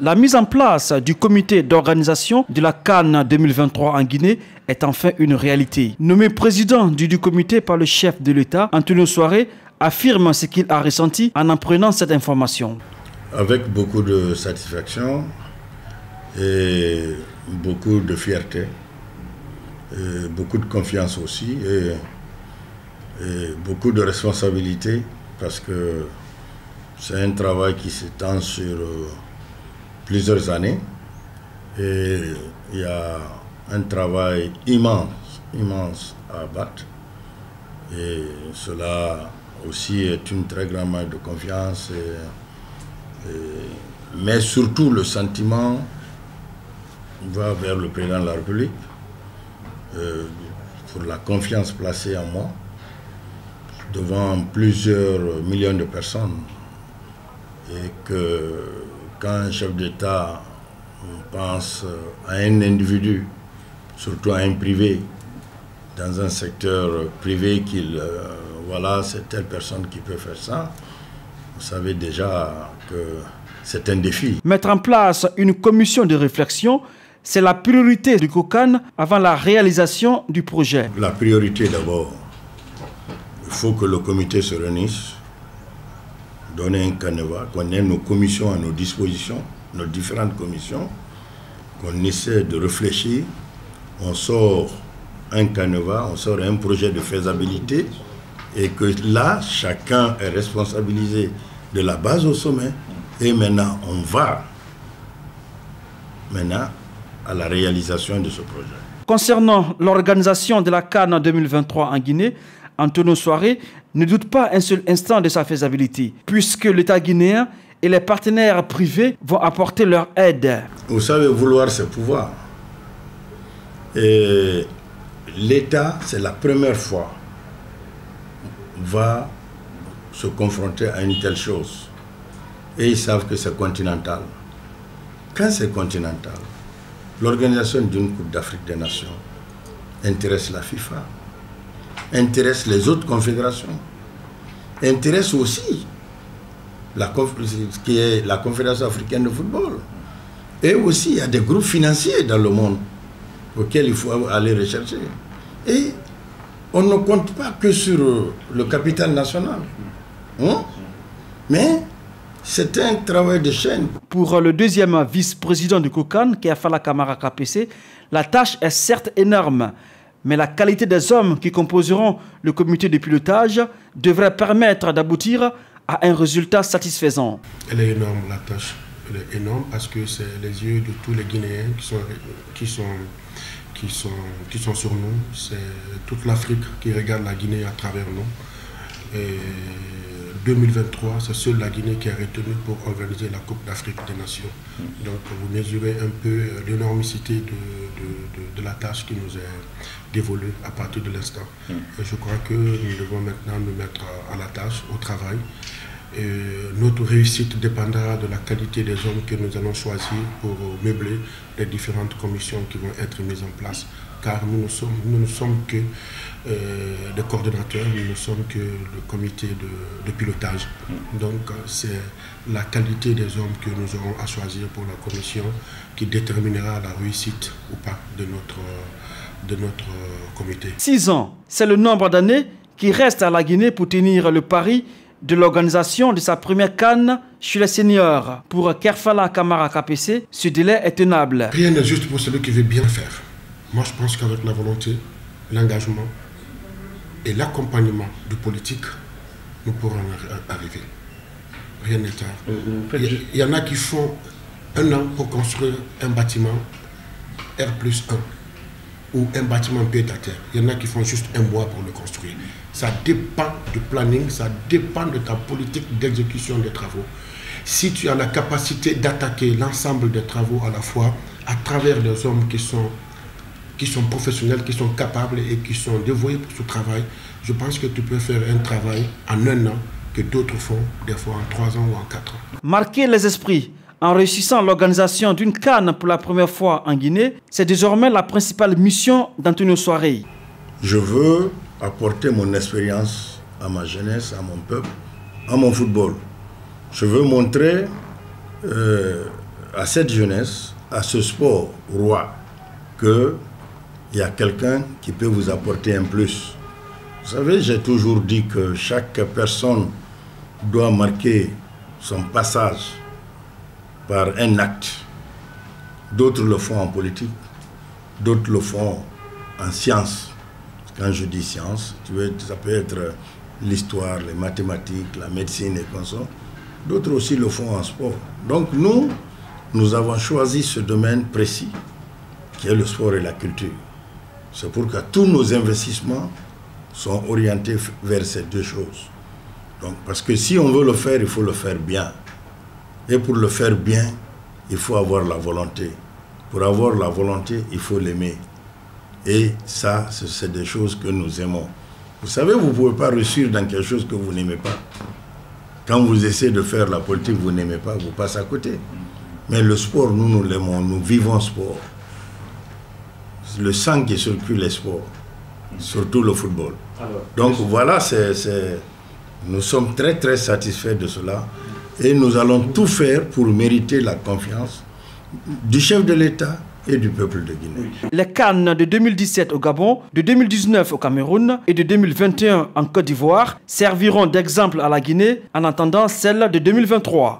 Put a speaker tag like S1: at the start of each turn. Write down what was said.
S1: La mise en place du comité d'organisation de la CAN 2023 en Guinée est enfin une réalité. Nommé président du comité par le chef de l'État, Antonio Souaré affirme ce qu'il a ressenti en apprenant cette information.
S2: Avec beaucoup de satisfaction et beaucoup de fierté, et beaucoup de confiance aussi et beaucoup de responsabilité parce que c'est un travail qui s'étend sur plusieurs années et il y a un travail immense à abattre et cela aussi est une très grande marque de confiance mais surtout le sentiment va vers le président de la République pour la confiance placée en moi devant plusieurs millions de personnes et que quand un chef d'État pense à un individu, surtout à un privé, dans un secteur privé voilà, c'est telle personne qui peut faire ça, vous savez déjà que c'est un défi.
S1: Mettre en place une commission de réflexion, c'est la priorité du COCAN avant la réalisation du projet.
S2: La priorité d'abord, il faut que le comité se réunisse, donne un canevas, qu'on ait nos commissions à nos dispositions, nos différentes commissions, qu'on essaie de réfléchir, on sort un canevas, on sort un projet de faisabilité et que là, chacun est responsabilisé de la base au sommet et maintenant on va à la réalisation de ce projet.
S1: Concernant l'organisation de la CAN 2023 en Guinée, Antonio Souaré ne doute pas un seul instant de sa faisabilité, puisque l'État guinéen et les partenaires privés vont apporter leur aide.
S2: Vous savez, vouloir c'est pouvoir. Et l'État, c'est la première fois, va se confronter à une telle chose. Et ils savent que c'est continental. Quand c'est continental, l'organisation d'une Coupe d'Afrique des Nations intéresse la FIFA, intéresse les autres confédérations, intéresse aussi qui est la Confédération africaine de football. Et aussi, il y a des groupes financiers dans le monde auxquels il faut aller rechercher. Et on ne compte pas que sur le capital national. Mais c'est un travail de chaîne.
S1: Pour le deuxième vice-président du COCAN, Keafala Kamara KPC, la tâche est certes énorme, mais la qualité des hommes qui composeront le comité de pilotage devrait permettre d'aboutir à un résultat satisfaisant.
S3: Elle est énorme, la tâche. Elle est énorme parce que c'est les yeux de tous les Guinéens qui sont sur nous. C'est toute l'Afrique qui regarde la Guinée à travers nous. Et 2023, c'est seule la Guinée qui est retenue pour organiser la Coupe d'Afrique des Nations. Donc vous mesurez un peu l'énormité de la tâche qui nous est dévolue à partir de l'instant. Et je crois que nous devons maintenant nous mettre à la tâche, au travail. Et notre réussite dépendra de la qualité des hommes que nous allons choisir pour meubler les différentes commissions qui vont être mises en place. Car nous ne sommes que des coordonnateurs, nous ne sommes que le comité de pilotage. Donc c'est la qualité des hommes que nous aurons à choisir pour la commission qui déterminera la réussite ou pas de notre comité.
S1: 6 ans, c'est le nombre d'années qui reste à la Guinée pour tenir le pari de l'organisation de sa première CAN chez les seniors. Pour Keafala Kamara KPC, ce délai est tenable.
S3: Rien n'est juste pour celui qui veut bien faire. Moi, je pense qu'avec la volonté, l'engagement et l'accompagnement du politique, nous pourrons arriver. Rien n'est tard. Il y en a qui font 1 an pour construire un bâtiment R+1 ou un bâtiment pied-à-terre. Il y en a qui font juste 1 mois pour le construire. Ça dépend du planning, ça dépend de ta politique d'exécution des travaux. Si tu as la capacité d'attaquer l'ensemble des travaux à la fois à travers des hommes qui sont professionnels, qui sont capables et qui sont dévoués pour ce travail, je pense que tu peux faire un travail en 1 an que d'autres font des fois en 3 ans ou en 4 ans.
S1: Marquer les esprits en réussissant l'organisation d'une CAN pour la première fois en Guinée, c'est désormais la principale mission d'Antonio Souaré.
S2: Je veux apporter mon expérience à ma jeunesse, à mon peuple, à mon football. Je veux montrer à cette jeunesse, à ce sport roi, qu'il y a quelqu'un qui peut vous apporter un plus. Vous savez, j'ai toujours dit que chaque personne doit marquer son passage par un acte. D'autres le font en politique, d'autres le font en sciences. Quand je dis sciences, ça peut être l'histoire, les mathématiques, la médecine et consorts. D'autres aussi le font en sport. Donc nous avons choisi ce domaine précis qui est le sport et la culture. C'est pourquoi tous nos investissements sont orientés vers ces deux choses. Donc, parce que si on veut le faire, il faut le faire bien. Et pour le faire bien, il faut avoir la volonté. Pour avoir la volonté, il faut l'aimer. Et ça, c'est des choses que nous aimons. Vous savez, vous ne pouvez pas réussir dans quelque chose que vous n'aimez pas. Quand vous essayez de faire la politique, vous n'aimez pas, vous passez à côté. Mais le sport, nous l'aimons, nous vivons le sport. Le sang qui circule est sport, surtout le football. Donc voilà, nous sommes très très satisfaits de cela et nous allons tout faire pour mériter la confiance du chef de l'État et du peuple de Guinée.
S1: Les CAN de 2017 au Gabon, de 2019 au Cameroun et de 2021 en Côte d'Ivoire serviront d'exemple à la Guinée en attendant celle de 2023.